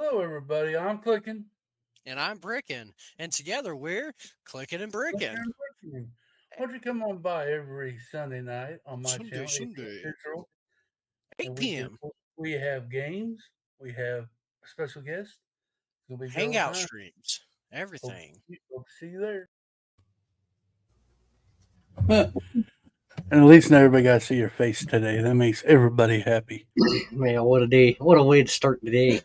Hello, everybody. I'm Clicking. And I'm Bricken. And together we're Clicking and Clicking Bricken. and Bricking. Why don't you come on by every Sunday night on my Sunday, channel, 18 Sunday, Central, and 8 p.m. we have games, we have special guests. It'll be a good old Hangout time. streams, everything. Hope to see you there. And at least not everybody got to see your face today. That makes everybody happy. Man, what a day. What a way to start the day.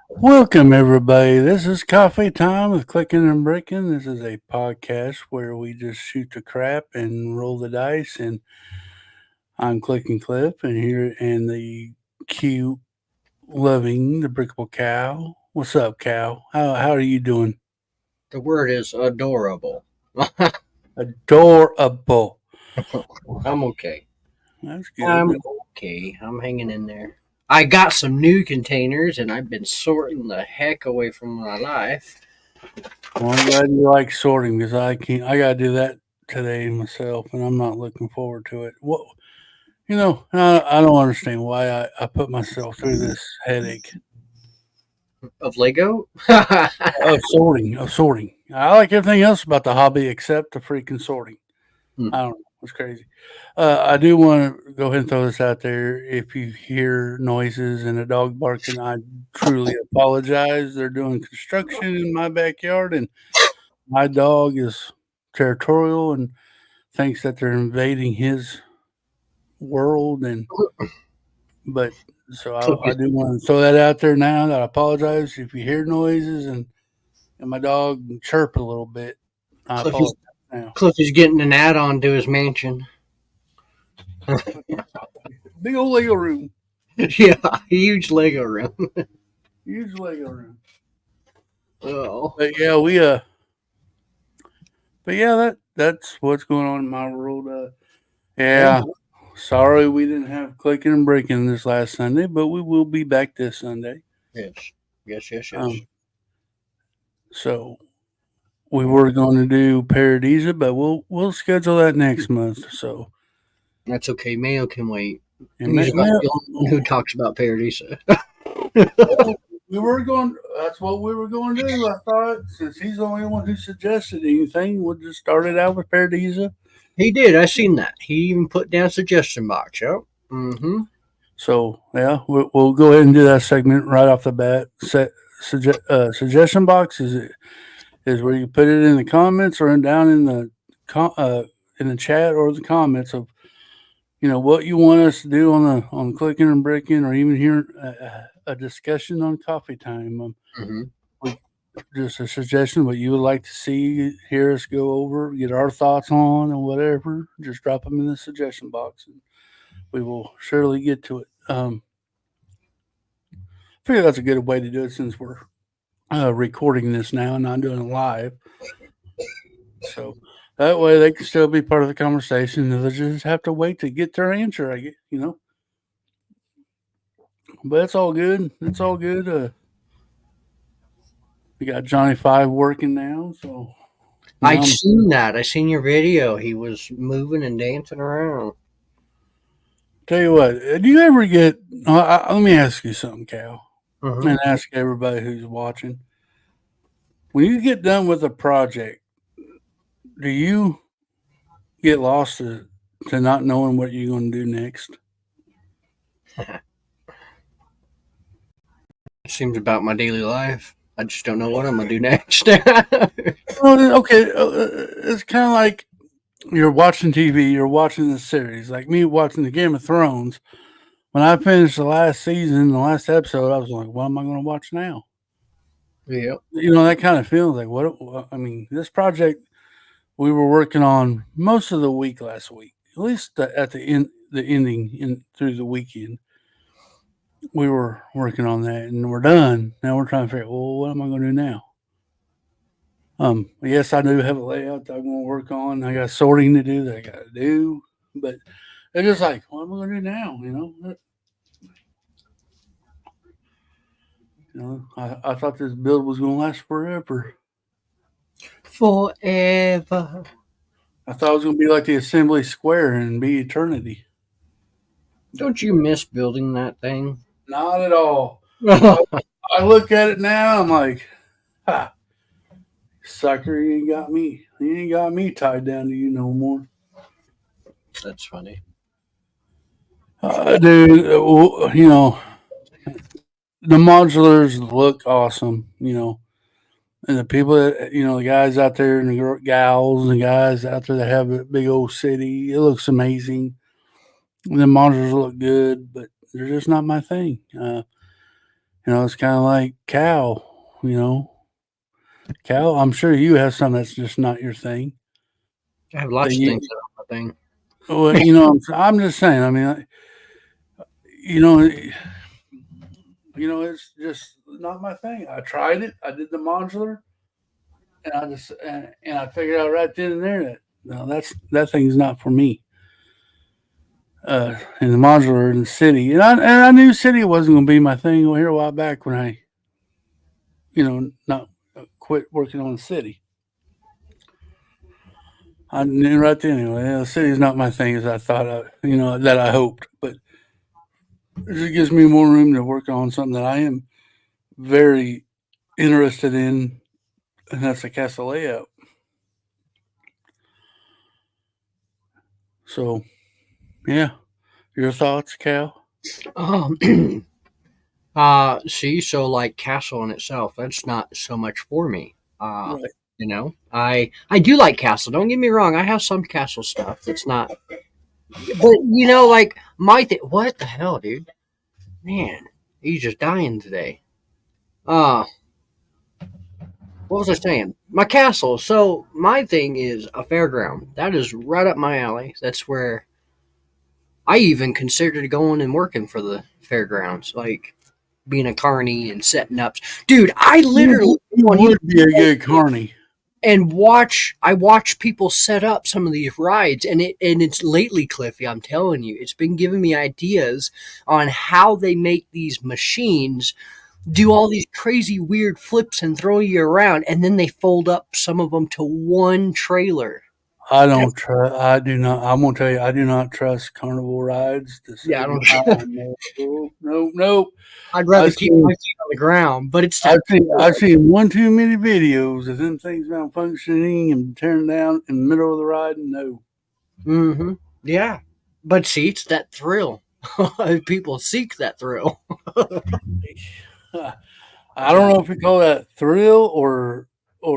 Welcome, everybody. This is Coffee Time with Clicking and Bricking. This is a podcast where we just shoot the crap and roll the dice. And I'm Clicking Cliff, and here and the cute, loving, TheBrickableCow. What's up, cow? How are you doing? The word is adorable. Adorable. I'm okay. That's good. I'm okay. I'm hanging in there. I got some new containers and I've been sorting the heck away from my life. Well, I'm glad you like sorting because I can't. I gotta do that today myself, and I'm not looking forward to it. What I don't understand why I put myself through this headache Of Lego? of sorting. Of sorting. I like everything else about the hobby except the freaking sorting. I don't know. It's crazy. I do want to go ahead and throw this out there. If you hear noises and a dog barking, I truly apologize. They're doing construction in my backyard, and my dog is territorial and thinks that they're invading his world. But so I do want to throw that out there now. That I apologize if you hear noises and my dog chirp a little bit. I apologize now. Cliff is getting an add-on to his mansion. Big old Lego room. Yeah, huge Lego room. Huge Lego room. Oh. But yeah, that's what's going on in my world. Yeah. Sorry we didn't have Clicking and Breaking this last Sunday, but we will be back this Sunday. Yes. So we were going to do Paradisa, but we'll schedule that next month. So That's okay. Mayo can wait. and He's about the only one who talks about Paradisa. we were going. That's what we were going to do. I thought since he's the only one who suggested anything, we'll just start it out with Paradisa. He did. I seen that. He even put down suggestion box. Yep. Mm-hmm. So yeah, we'll go ahead and do that segment right off the bat. Suggestion box is where you put it in the comments or down in the chat or the comments of what you want us to do on Clicking and Breaking, or even hear a discussion on Coffee Time. Just a suggestion what you would like to hear us go over, get our thoughts on, and whatever. Just drop them in the suggestion box, and we will surely get to it. I figure that's a good way to do it since we're recording this now and not doing it live. So that way they can still be part of the conversation. They'll just have to wait to get their answer, I guess. But it's all good. It's all good. We got Johnny Five working now, so I seen that. I seen your video. He was moving and dancing around. Tell you what, do you ever get? Let me ask you something, Cal, Mm-hmm. and ask everybody who's watching. When you get done with a project, do you get lost to not knowing what you're going to do next? Seems about my daily life. I just don't know what I'm gonna do next. Well, okay, it's kind of like you're watching TV, you're watching the series, like me watching the Game of Thrones. When I finished the last season, the last episode, I was like, "What am I going to watch now?" Yep. That kind of feels like what. I mean, this project we were working on most of the week last week, at least at the end, the ending through the weekend. We were working on that, and we're done. Now we're trying to figure out, well, what am I going to do now? Yes, I do have a layout that I'm going to work on. I got sorting to do that I got to do, but it's just like, what am I going to do now? I thought this build was going to last forever. Forever. I thought it was going to be like the Assembly Square and be eternity. Don't you miss building that thing? Not at all. I look at it now. I'm like, ha, sucker, you ain't got me. You ain't got me tied down to you no more. That's funny. Dude, the modulars look awesome, and the people that, the guys out there and the gals and guys out there that have a big old city, it looks amazing. The modulars look good, but they're just not my thing. It's kind of like cow, you know, cow. I'm sure you have something that's just not your thing. I have That lots of you, things that are my thing. well, I'm just saying. I mean, you know, it's just not my thing. I tried it. I did the modular, and I figured out right then and there that no, that thing's not for me. In the modular in the city, and I knew city wasn't going to be my thing here a while back when I, not quit working on the city. I knew right then anyway. The city's not my thing as I thought. That I hoped, but it just gives me more room to work on something that I am very interested in, and that's the castle layout. So, yeah, your thoughts, Cal? Um, see, so like Castle in itself, that's not so much for me. Right. I do like Castle. Don't get me wrong. I have some Castle stuff that's not, but like my thing. What the hell, dude? Man, he's just dying today. Uh, what was I saying? My castle. So my thing is a fairground. That is right up my alley. That's where I even considered going and working for the fairgrounds, like being a carny and setting up. Dude, I literally You would be a good carny. and I watch people set up some of these rides, and it's lately, Cliffy, I'm telling you, it's been giving me ideas on how they make these machines do all these crazy weird flips and throw you around, and then they fold up some of them to one trailer. I don't trust. I do not. I'm gonna tell you, I do not trust carnival rides to Yeah, I save my don't. time. No, no, no. I'd rather I've keep my seen, feet on the ground, but it's I've that. seen, I've seen one too many videos of them things malfunctioning and tearing down in the middle of the ride. And no, Mm-hmm. Yeah, but see, it's that thrill. People seek that thrill. I don't know if you call that thrill or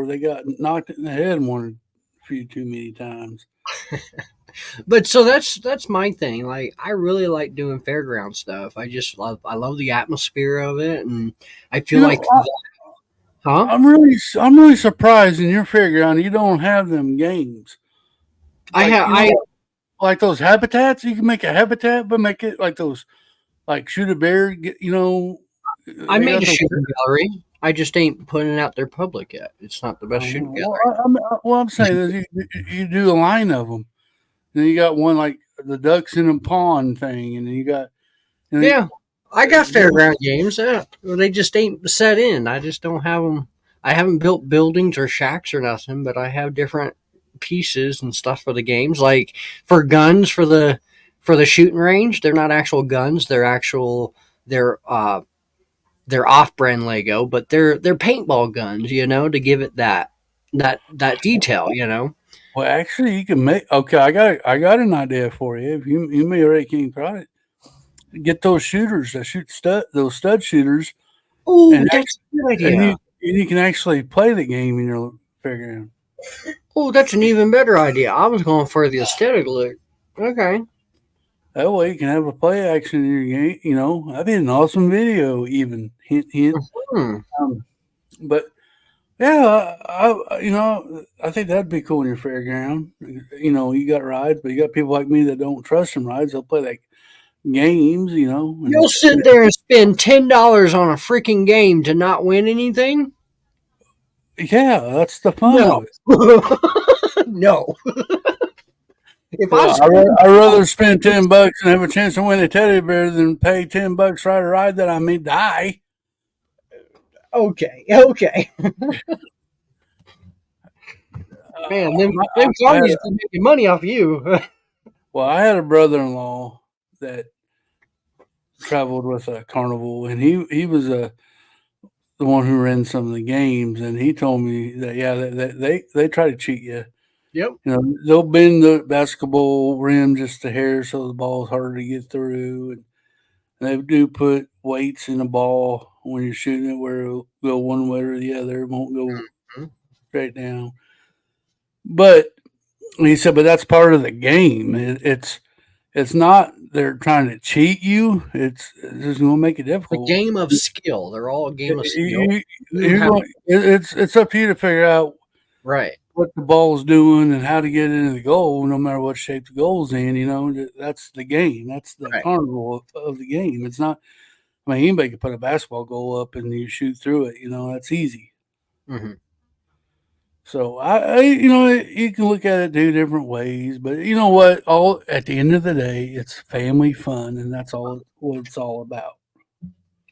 they got knocked in the head one few too many times. But so that's my thing. Like I really like doing fairground stuff. I love the atmosphere of it, and I feel You like, know, huh? I'm really surprised in your fairground you don't have them games I like have I like those habitats. You can make a habitat, but make it like those like shoot a bear. I They made got a those. shooting gallery. I just ain't putting it out there public yet. It's not the best shooting Well, gallery. what I'm saying is you do a line of them. Then you got one like the ducks in a pond thing, and then you got you know, Yeah, I got you- fairground games. Well, they just ain't set in. I just don't have them. I haven't built buildings or shacks or nothing, but I have different pieces and stuff for the games. Like for guns for the shooting range, they're not actual guns. They're they're off-brand Lego, but they're paintball guns. To give it that detail. well, actually, you can make. Okay, I got an idea for you. If you may already can try it. Get those shooters that shoot those stud shooters, Oh, and that's a good and idea. you can actually play the game in your fairground. Oh, that's an even better idea. I was going for the aesthetic look. Okay. That way you can have a play action in your game. That'd be an awesome video. Even hint hint. Hmm. Um, but yeah, I think that'd be cool in your fairground. You got rides, but you got people like me that don't trust them rides. They'll play like games. You'll And sit there and spend $10 on a freaking game to not win anything? yeah, that's the fun No. of it. No. If I Well, spend I'd rather spend $10 and have a chance to win a teddy bear than pay $10 to ride a ride that I may die. okay. Man, them I had, companies been making money off you. well, I had a brother-in-law that traveled with a carnival, and he was the one who ran some of the games, and he told me that yeah, they try to cheat you. Yep. You know, they'll bend the basketball rim just a hair so the ball is harder to get through, and they do put weights in the ball when you're shooting it where it'll go one way or the other. It won't go Mhm. straight down. But he said, but that's part of the game. It's not they're trying to cheat you. It's just going to make it A difficult. game of skill. They're all a game of skill. You, You have it's up to you to figure out right. what the ball's doing and how to get into the goal, no matter what shape the goal's in. You know, that's the game. That's the Right. carnival of the game. It's not. I mean, anybody can put a basketball goal up and you shoot through it. You know, that's easy. Mm-hmm. So you know, you can look at it two different ways, but you know what? All at the end of the day, it's family fun, and that's all what it's all about.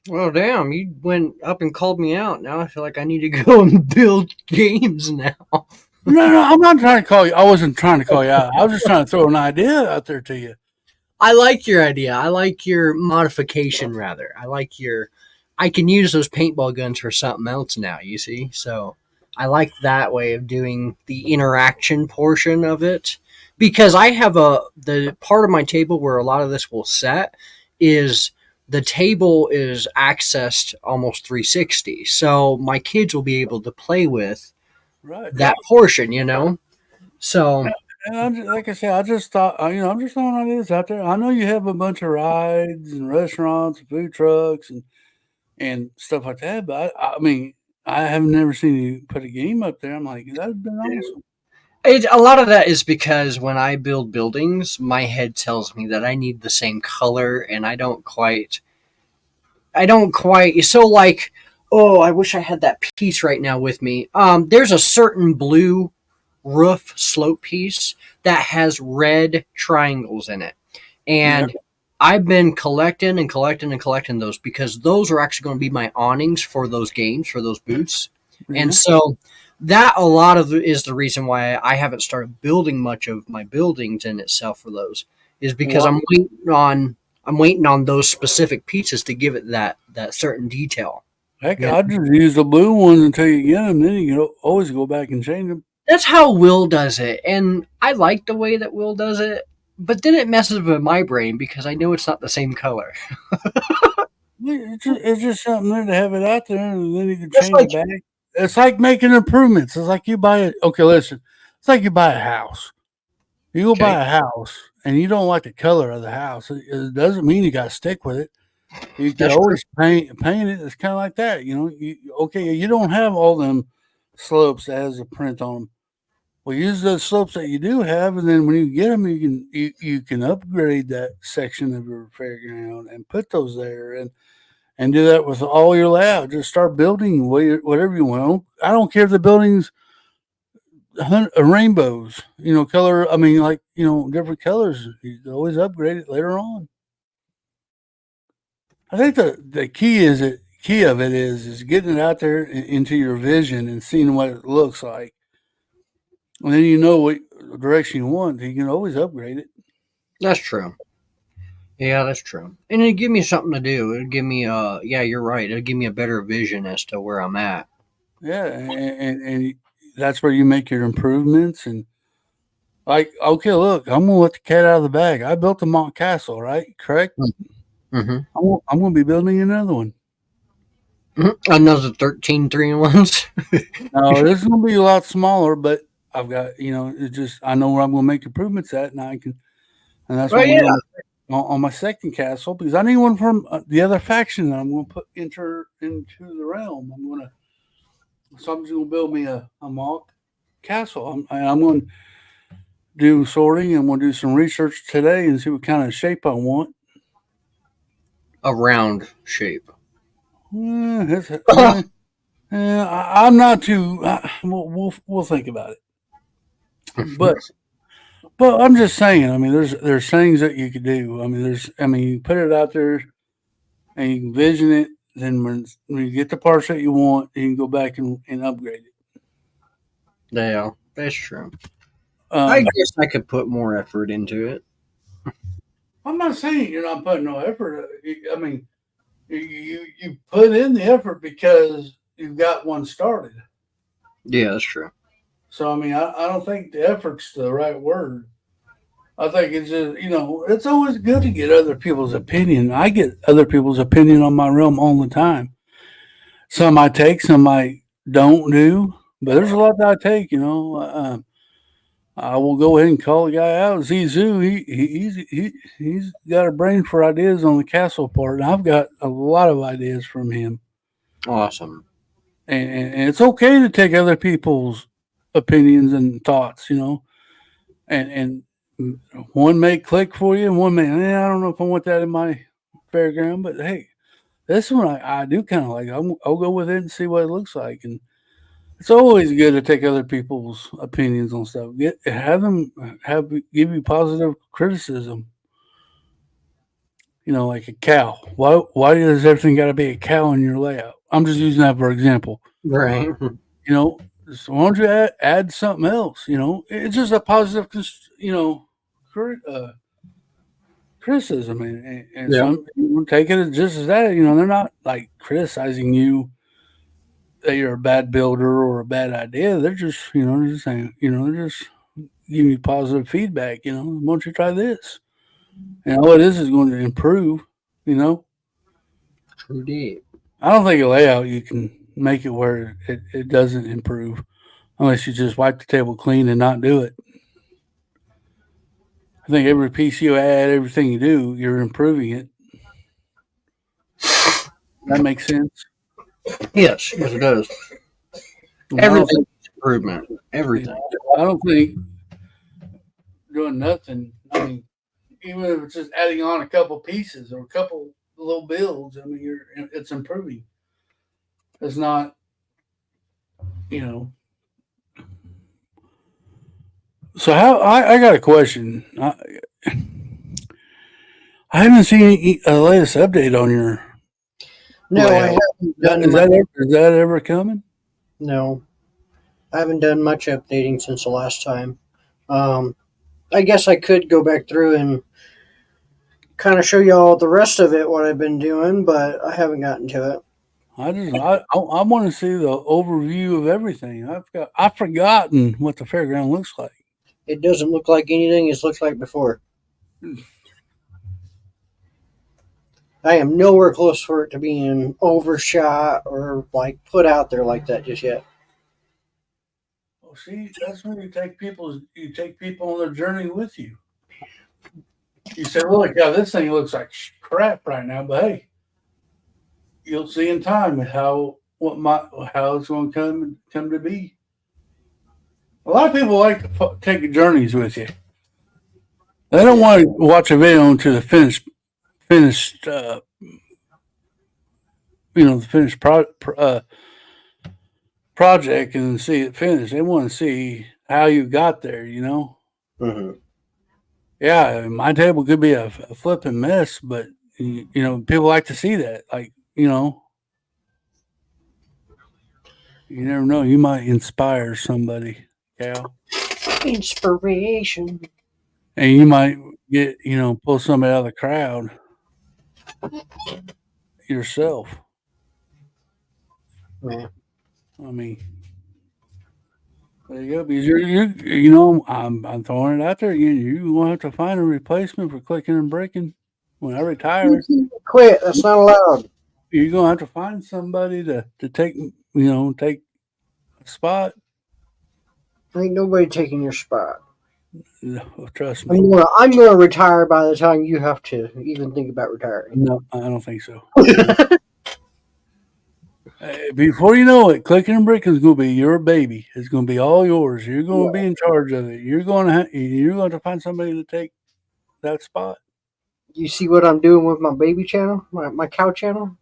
Well, damn, you went up and called me out. Now I feel like I need to go and build games now. No, I'm not trying to call you. I wasn't trying to call you out. I was just trying to throw an idea out there to you. I like your idea. I like your modification, rather. I like your. I can use those paintball guns for something else now, you see? So I like that way of doing the interaction portion of it. Because I have the part of my table where a lot of this will set is the table is accessed almost 360. So my kids will be able to play with Right. that portion, you know? So And like I said, I just thought, you know, I'm just throwing ideas out there. I know you have a bunch of rides and restaurants and food trucks and stuff like that, but I mean, I have never seen you put a game up there. I'm like, that'd been awesome. a lot of that is because when I build buildings, my head tells me that I need the same color, and I don't quite. So like, oh, I wish I had that piece right now with me. There's a certain blue roof slope piece that has red triangles in it, Yeah, and I've been collecting and collecting and collecting those because those are actually going to be my awnings for those games, for those booths. And yeah. so that a lot of is the reason why I haven't started building much of my buildings in itself for those is because Well, I'm waiting on those specific pieces to give it that certain detail. heck, Yeah. I just use the blue ones until you get them. Then you can always go back and change them. That's how Will does it, and I like the way that Will does it. But then it messes with my brain because I know it's not the same color. Yeah, it's just something there to have it out there, and then you can Just change like it back. It's like making improvements. It's like you buy it. Okay, listen. It's like you buy a house. You go okay, buy a house, and you don't like the color of the house. It doesn't mean you got to stick with it. You could that's true. always paint it. It's kind of like that, you know. Okay, you don't have all them slopes that has a print on them. Well, use those slopes that you do have, and then when you get them, you can upgrade that section of your fairground and put those there, and do that with all your layout. Just start building whatever you want. I don't care if the building's rainbows, you know, color. I mean, like you know, different colors. You can always upgrade it later on. I think the key of it is getting it out there into your vision and seeing what it looks like, and then you know what direction you want. You can always upgrade it. That's true. Yeah, that's true. And it'd give me something to do. It'd give me yeah, you're right. It'd give me a better vision as to where I'm at. Yeah, and that's where you make your improvements. And like, okay, look, I'm gonna let the cat out of the bag. I built a mock castle, right? Correct. Mm-hmm. I'm gonna be building another one. Another 13 3-in-1s. Now this is gonna be a lot smaller, but I've got you know it just I know where I'm gonna make improvements at, and I can, and that's Oh what I'm yeah. gonna do on my second castle because I need one from the other faction that I'm gonna put enter into the realm. I'm just gonna build me a mock castle. I'm gonna do sorting and we'll do some research today and see what kind of shape I want. A round shape. I'm not too. We'll think about it. But I'm just saying. I mean, there's things that you could do. I mean, you put it out there and you can vision it. Then when you get the parts that you want, you can go back and upgrade it. Yeah, that's true. I Um, guess I could put more effort into it. I'm not saying you're not putting no effort. I mean, you put in the effort because you've got one started. Yeah, that's true. So I mean, I don't think the effort's the right word. I think it's just it's always good to get other people's opinion. I get other people's opinion on my realm all the time. Some I take, some I don't do. But there's a lot that I take. I will go ahead and call the guy out. Zizou, he's got a brain for ideas on the castle part, and I've got a lot of ideas from him. Awesome. And it's okay to take other people's opinions and thoughts, and one may click for you, and one may, I don't know if I want that in my fairground, but hey, this one I do kind of like. I'll go with it and see what it looks like, and it's always good to take other people's opinions on stuff. Give you positive criticism. Like a cow. Why does everything got to be a cow in your layout? I'm just using that for example. Right. So why don't you add something else? It's just a positive, criticism, and Yeah. some people take it just as that. They're not like criticizing you that you're a bad builder or a bad idea. They're just, they're just saying, they're just giving you positive feedback. Why don't you try this? And all this is going to improve. True deep. I don't think a layout you can make it where it doesn't improve unless you just wipe the table clean and not do it. I think every piece you add, everything you do, you're improving it. That makes sense. Yes, it does. Everything is improvement. Everything. I don't think doing nothing. I mean, even if it's just adding on a couple pieces or a couple little builds, I mean, it's improving. It's not, you know. So I got a question. I haven't seen a latest update on your. No, I haven't done Is that ever coming? No, I haven't done much updating since the last time. I guess I could go back through and kind of show you all the rest of it, what I've been doing, but I haven't gotten to it. I want to see the overview of everything. I've forgotten what the fairground looks like. It doesn't look like anything it's looked like before. I am nowhere close for it to being overshot or like put out there like that just yet. Well, see, that's when you take people on their journey with you. You say, "Look, yeah, this thing looks like crap right now," but hey, you'll see in time how it's going to come to be. A lot of people like to take journeys with you. They don't want to watch a video until the finished, the finished project and see it finished. They want to see how you got there. Mm-hmm. Yeah, my table could be a flipping mess, but people like to see that. Like, you never know. You might inspire somebody, Cal. Inspiration. And you might get, pull somebody out of the crowd yourself. Yeah. I mean, there you go. Because I'm throwing it out there. You're going to have to find a replacement for Clicking and Bricken. When I retire, Quit. That's not allowed. You're going to have to find somebody to take, take a spot. Ain't nobody taking your spot. No, trust me. I'm going to retire by the time you have to even think about retiring. No, I don't think so. Before you know it, Clicking and Bricken is going to be your baby. It's going to be all yours. You're going to be in charge of it. You're going to find somebody to take that spot. You see what I'm doing with my baby channel, my cow channel?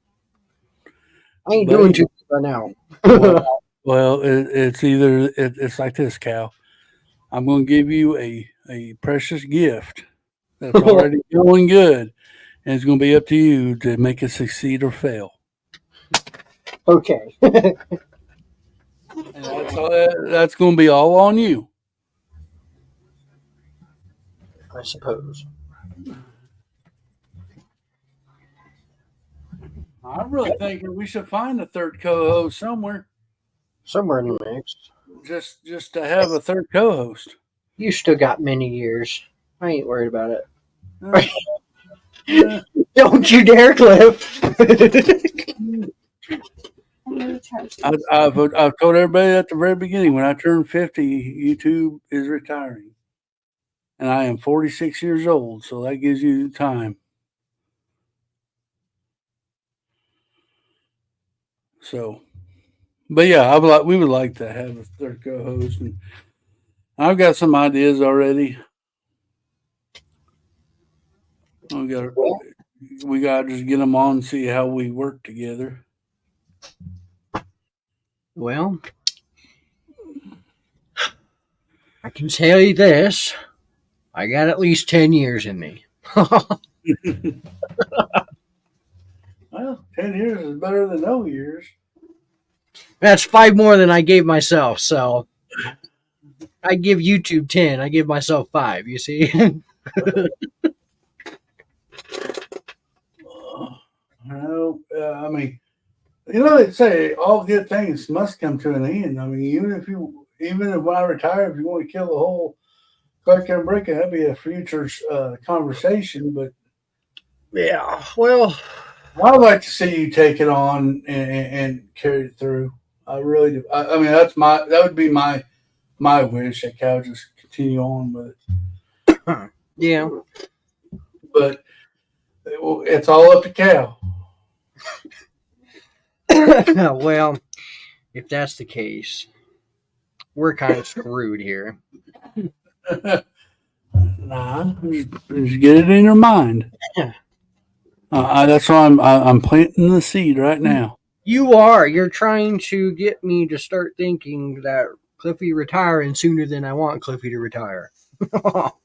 I ain't doing too good right now. well, it's like this, Cal. I'm going to give you a precious gift that's already going good, and it's going to be up to you to make it succeed or fail. Okay. And that's going to be all on you. I suppose. I'm really thinking we should find a third co-host somewhere, Somewhere in the mix. just to have a third co-host. You still got many years. I ain't worried about it. Uh, Don't you dare, Cliff. I've told everybody at the very beginning, when I turn 50, YouTube is retiring. And I am 46 years old, so that gives you time. So, but yeah, we would like to have a third co-host, and I've got some ideas already. We got to just get them on and see how we work together. Well, I can tell you this. I got at least 10 years in me. Well, 10 years is better than no years. That's 5 more than I gave myself, so I give YouTube 10. I give myself 5, you see? I mean, they say all good things must come to an end. I mean, even if when I retire, if you want to kill the whole Clicken Bricken, that'd be a future conversation. But Yeah, well, I'd like to see you take it on and carry it through. I really do. I mean, that would be my wish that Cal just continue on with it. yeah. But it's all up to Cal. Well, if that's the case, we're kind of screwed here. Nah, just get it in your mind. Yeah. That's why I'm planting the seed right now. You are. You're trying to get me to start thinking that Cliffy retiring sooner than I want Cliffy to retire. Well,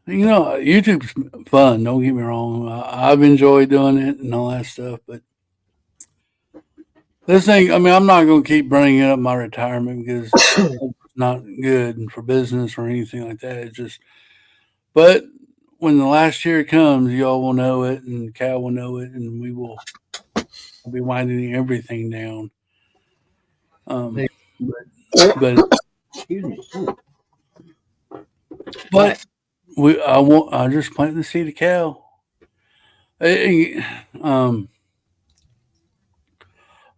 YouTube's fun. Don't get me wrong. I've enjoyed doing it and all that stuff, but this thing, I mean, I'm not going to keep bringing up my retirement because it's not good for business or anything like that. It's just, but when the last year comes, y'all will know it, and Cal will know it, and we will be winding everything down. But Excuse me. But I just planted the seed of Cal. I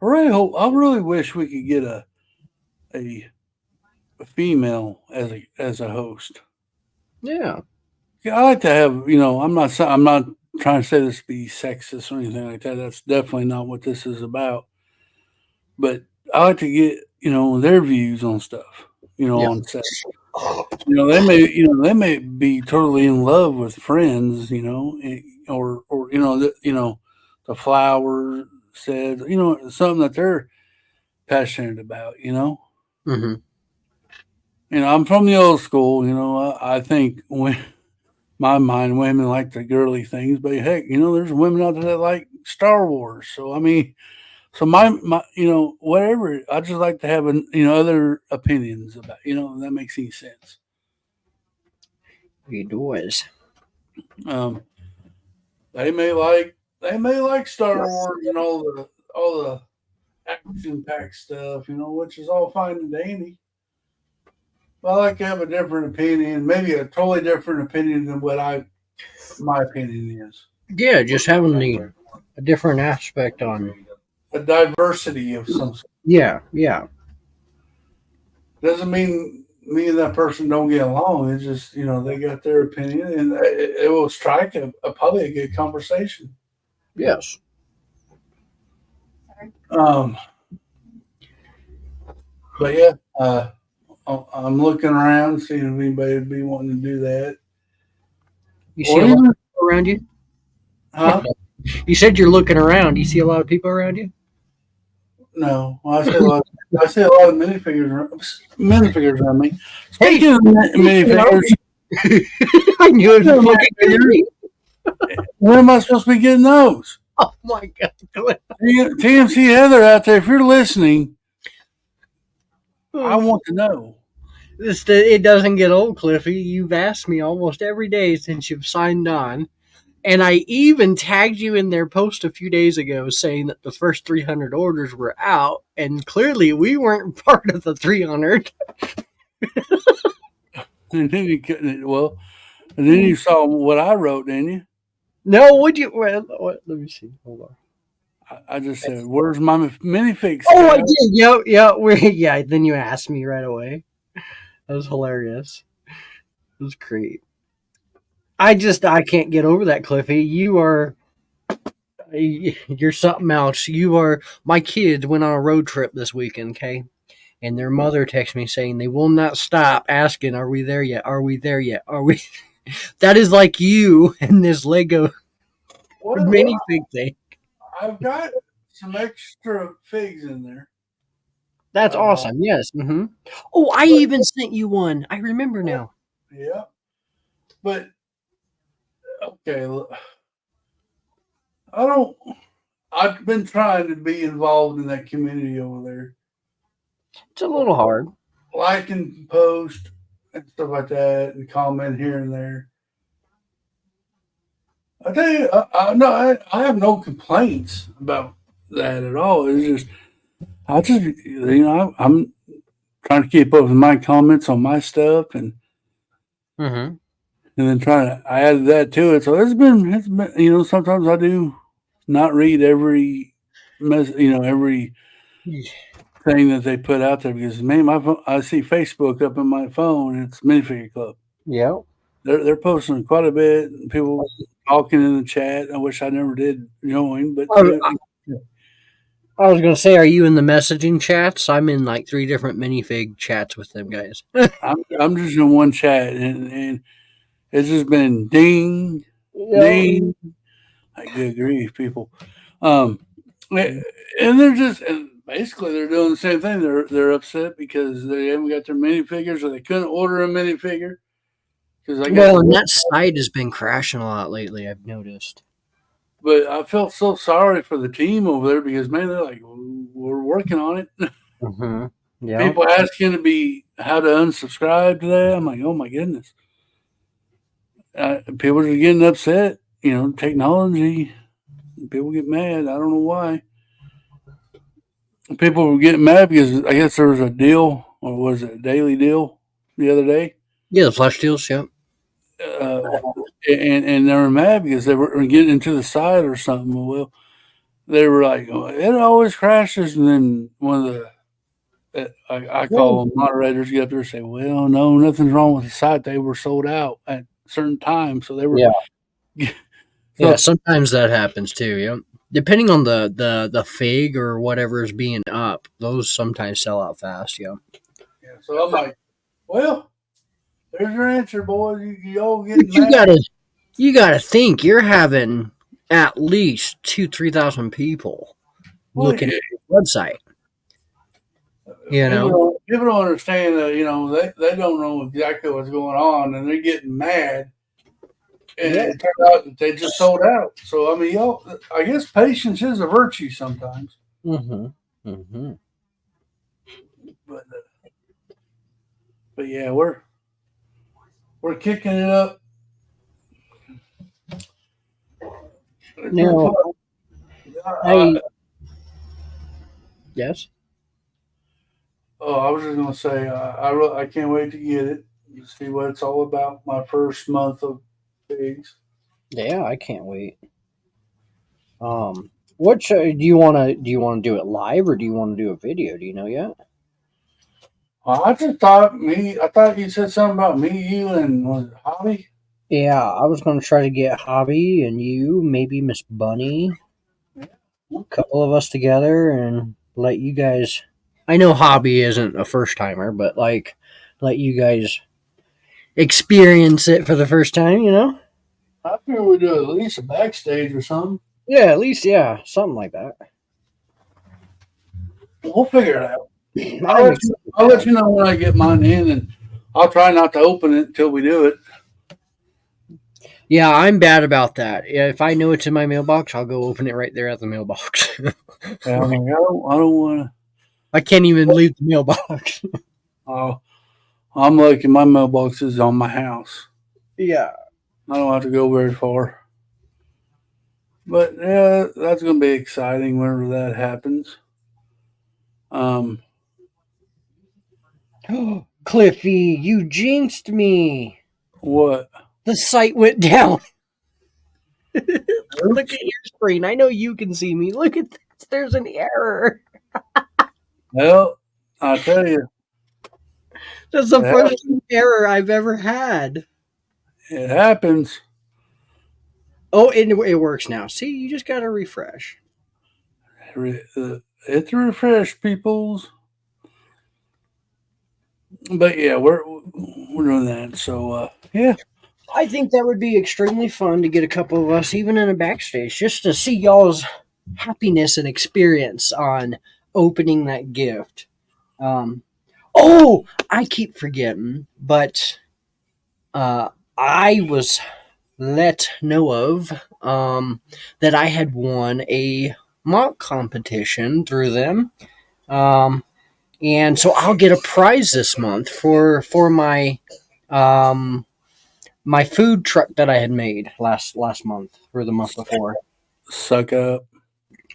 really wish we could get a female as a host. Yeah. I like to have, I'm not trying to say this to be sexist or anything like that. That's definitely not what this is about. But I like to get, their views on stuff, on set. They may be totally in love with Friends, or the flower said, something that they're passionate about, Mm-hmm. I'm from the old school, I think when my mind women like the girly things, but heck, there's women out there that like Star Wars. So I mean, so my whatever. I just like to have other opinions about if that makes any sense. It does. They may like Star Wars and all the action packed stuff, which is all fine and dandy. But I like to have a different opinion, maybe a totally different opinion than what my opinion is. Yeah, just having a different aspect on A diversity of some sort. Yeah. Doesn't mean me and that person don't get along. It's just, they got their opinion and it will strike probably a good conversation. Yes. But yeah, I'm looking around, seeing if anybody would be wanting to do that. You see a lot of people around you? Huh? You said you're looking around. Do you see a lot of people around you? No, I see a lot of minifigures around me. Speaking of minifigures, I knew it was when am I supposed to be getting those? Oh my God. TMC Heather out there, if you're listening, I want to know. It doesn't get old, Cliffy. You've asked me almost every day since you've signed on, And I even tagged you in their post a few days ago saying that the first 300 orders were out, and clearly we weren't part of the 300. And then you couldn't. Well, and then you saw what I wrote, didn't you? No, would you? Well, let me see. Hold on. I just said, "Where's my minifig?" Oh, I did. Yep, yep. Yeah. Then you asked me right away. That was hilarious. It was great. I can't get over that, Cliffy. You're something else. My kids went on a road trip this weekend, okay? And their mother texted me saying they will not stop asking, "Are we there yet? Are we there yet? Are we?" That is like you and this Lego minifig thing. I've got some extra figs in there. That's awesome. Yes. Mm-hmm. Oh, I even sent you one. I remember now. Yeah. But okay, look, I've been trying to be involved in that community over there. It's a little hard. Like and post and stuff like that, and comment here and there. I tell you, I have no complaints about that at all. It's just, I'm trying to keep up with my comments on my stuff, and Mm-hmm. then I added that to it. So it's been, sometimes I do not read every every thing that they put out there because man, my phone, I see Facebook up in my phone. It's Minifigure Club. Yep. They're posting quite a bit. People talking in the chat. I wish I never did join, but I was going to say, are you in the messaging chats? I'm in like 3 different minifig chats with them guys. I'm just in one chat, and it's just been ding, ding. Like, good grief, people. And they're just basically they're doing the same thing. They're upset because they haven't got their minifigures, or they couldn't order a minifigure. And that site has been crashing a lot lately, I've noticed. But I felt so sorry for the team over there because man, they're like, we're working on it. Mm-hmm. Yeah. People asking how to unsubscribe to that. I'm like, oh my goodness. People are getting upset. Technology. People get mad. I don't know why. People were getting mad because I guess there was a deal, or was it a daily deal the other day? Yeah, the flash deals. Yep. And they were mad because they were getting into the site or something. Well, they were like, oh, it always crashes, and then one of the I call them moderators get up there and say, well, no, nothing's wrong with the site. They were sold out at certain times, so they were. Yeah. Yeah, sometimes that happens too. Yep. Depending on the fig or whatever is being up, those sometimes sell out fast. Yeah. Yeah. So I'm like, well, there's your answer, boys. You all getting mad. You gotta think you're having at least 2,000-3,000 people looking at your website. People don't understand that they don't know exactly what's going on, and they're getting mad. And it turned out that they just sold out. So I mean, I guess patience is a virtue sometimes. Mm-hmm. Mm-hmm. But yeah, we're kicking it up. Now, yes. Oh, I was just gonna say, I can't wait to get it. See what it's all about. My first month of pigs. Yeah, I can't wait. What show do you want to do it live or do you want to do a video? Do you know yet? I just thought I thought you said something about me, you, and was it Hobby? Yeah, I was going to try to get Hobby and you, maybe Miss Bunny, a couple of us together, and let you guys. I know Hobby isn't a first timer, but let you guys experience it for the first time. I figure we do at least a backstage or something. Yeah, at least something like that. We'll figure it out. I'll let you know when I get mine in, and I'll try not to open it until we do it. Yeah, I'm bad about that. If I know it's in my mailbox, I'll go open it right there at the mailbox. I don't want to. I can't even leave the mailbox. I'm lucky my mailbox is on my house. Yeah. I don't have to go very far. But yeah, that's going to be exciting whenever that happens. Cliffy, you jinxed me. What? The site went down. Look at your screen. I know you can see me. Look at this. There's an error. Well, I tell you, That's the it, first error I've ever had. it happens. Oh, it works now. See, you just got to refresh. It's refresh, peoples. But yeah, we're doing that. So yeah, I think that would be extremely fun to get a couple of us, even in a backstage, just to see y'all's happiness and experience on opening that gift. Um, oh, I keep forgetting, but I was let know of that I had won a mock competition through them. Um, and so I'll get a prize this month for my um, my food truck that I had made last month or the month before. suck up.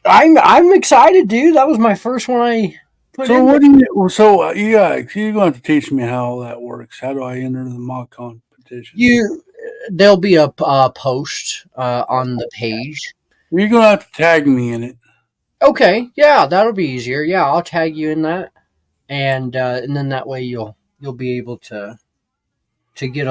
I'm excited, dude. That was my first one I put So in. what do you? So you're going to have to teach me how all that works. How do I enter the mock competition? There'll be a post on the page. You're going to have to tag me in it. Okay, yeah, that'll be easier. Yeah, I'll tag you in that, and then that way you'll be able to get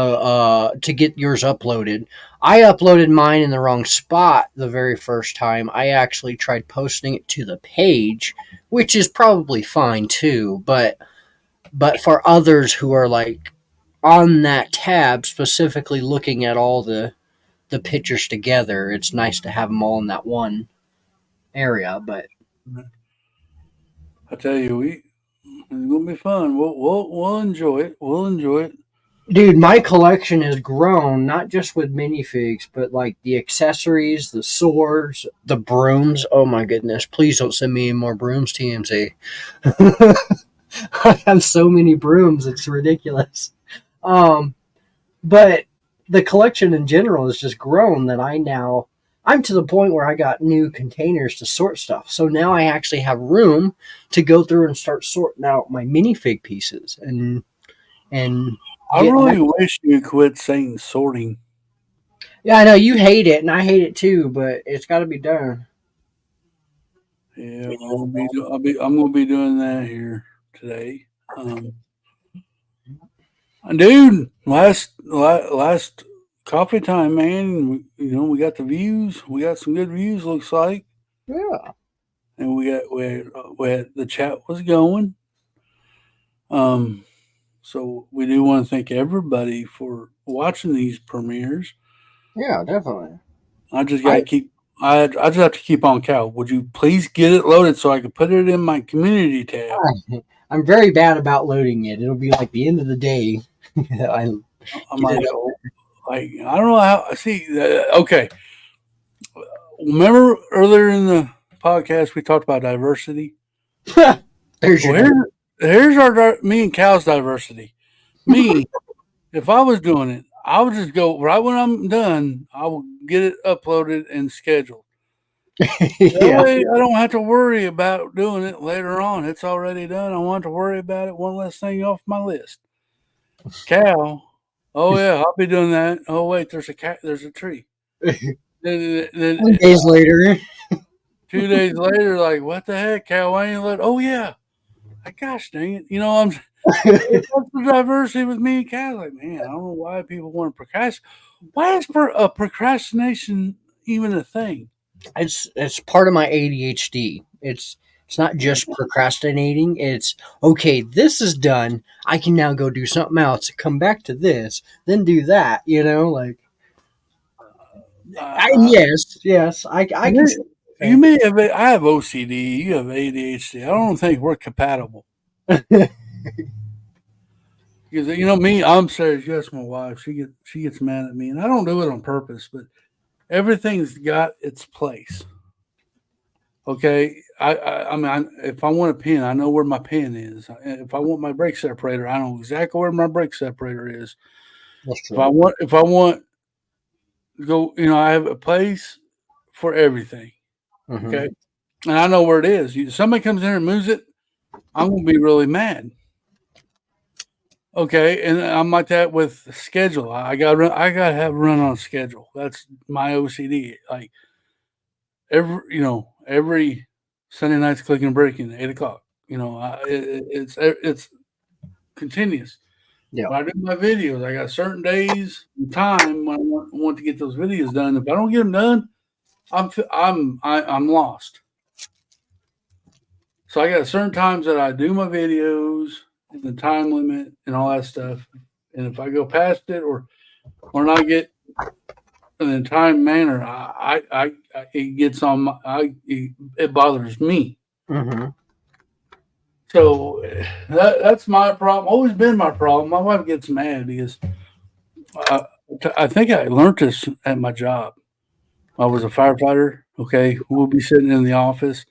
to get yours uploaded. I uploaded mine in the wrong spot the very first time. I actually tried posting it to the page, which is probably fine too, but for others who are like on that tab specifically looking at all the pictures together, it's nice to have them all in that one area. But I tell you, it's going to be fun. We'll enjoy it. We'll enjoy it. dude, my collection has grown not just with minifigs, but like the accessories, the swords, the brooms. Oh my goodness! Please don't send me any more brooms, TMZ. I have so many brooms; it's ridiculous. Um, but the collection in general has just grown that I'm to the point where I got new containers to sort stuff. So now I actually have room to go through and start sorting out my minifig pieces and I get really wish you quit saying sorting. Yeah, I know you hate it, and I hate it too, but it's got to be done. Yeah, I'm going to be doing that here today. Dude, last coffee time, man. We got the views. We got some good views. Looks like, Yeah, and we had the chat was going. Um, so we do want to thank everybody for watching these premieres. yeah, definitely. I just got I to keep. I just have to keep on Cal. Would you please get it loaded so I can put it in my community tab? I'm very bad about loading it. It'll be like the end of the day. I I'm get like, it up. I don't know how. See, okay. Remember earlier in the podcast we talked about diversity. There's Well, your here's our me and Cal's diversity. Me, if I was doing it, I would just go right when I'm done. I will get it uploaded and scheduled. That yeah. way, I don't have to worry about doing it later on. It's already done. I want to worry about it. One less thing off my list. Cal, oh yeah, I'll be doing that. Oh wait, there's a cat. There's a tree. Then 2 days later. 2 days later, like what the heck, Cal? Why ain't you let? Oh yeah, gosh dang it. That's the diversity with me and Cal. Like, man, I don't know why people want to procrastinate. Why is procrastination even a thing? It's part of my ADHD. It's not just procrastinating. It's okay. This is done. I can now go do something else. Come back to this, then do that. Like Uh, yes, I can. you may have. I have OCD. You have ADHD. I don't think we're compatible. Because me, I'm serious. Yes, my wife. She gets mad at me, and I don't do it on purpose. But everything's got its place. Okay, I mean, if I want a pen, I know where my pen is. If I want my brake separator, I know exactly where my brake separator is. That's If I true. want to go, I have a place for everything. Mhm. Okay. And I know where it is. Somebody comes in and moves it, I'm going to be really mad. Okay. And I'm like that with schedule. I got to have run on schedule. That's my OCD. Like every Sunday night's Clicking Bricken, 8:00. It's continuous. Yeah. When I do my videos, I got certain days and time when I want to get those videos done. If I don't get them done, I'm lost. So I got certain times that I do my videos and the time limit and all that stuff. And if I go past it or not get in a time manner, it gets on it bothers me. Mm-hmm. So that's my problem. Always been my problem. My wife gets mad because I think I learned this at my job. I was a firefighter. Okay, we'll be sitting in the office,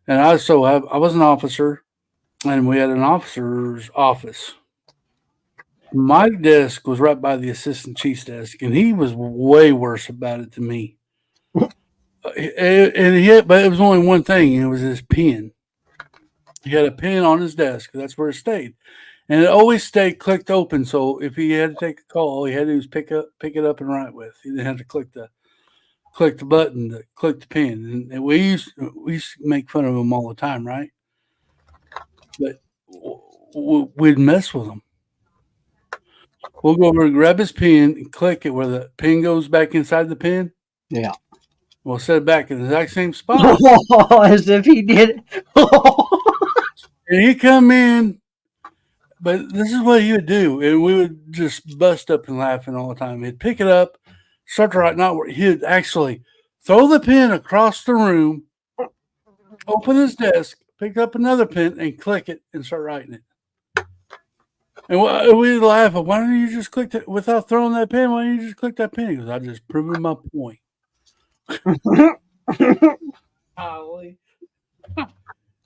and I was an officer, and we had an officer's office. My desk was right by the assistant chief's desk, and he was way worse about it than me. But it was only one thing, and it was his pen. He had a pen on his desk. That's where it stayed. And it always stayed clicked open. So if he had to take a call, all he had to do was pick it up and write with. He didn't have to click the button to click the pen. And we used to make fun of him all the time, right? But we'd mess with him. We'll go over and grab his pen and click it where the pen goes back inside the pen. Yeah. We'll set it back in the exact same spot. As if he did it. And he'd come in, but this is what he would do. And we would just bust up and laughing all the time. He'd pick it up, start to write, not where he'd actually throw the pen across the room, open his desk, pick up another pen, and click it and start writing it. And we'd laugh. Why don't you just click that without throwing that pen? Why don't you just click that pen? He goes, I just proving my point. Golly.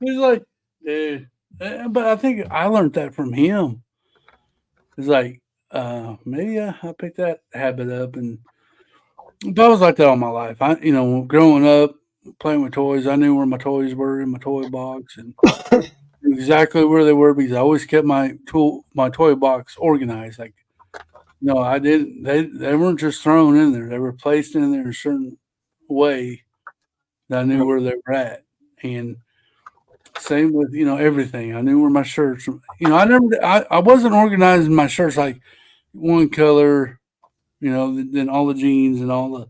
He's like, dude. But I think I learned that from him. It's like, maybe I picked that habit up, but I was like that all my life. Growing up, playing with toys, I knew where my toys were in my toy box and exactly where they were because I always kept my toy box organized. Like, I didn't. They weren't just thrown in there; they were placed in there in a certain way that I knew where they were at. And same with everything. I knew where my shirts. I wasn't organizing my shirts like one color. Then all the jeans and all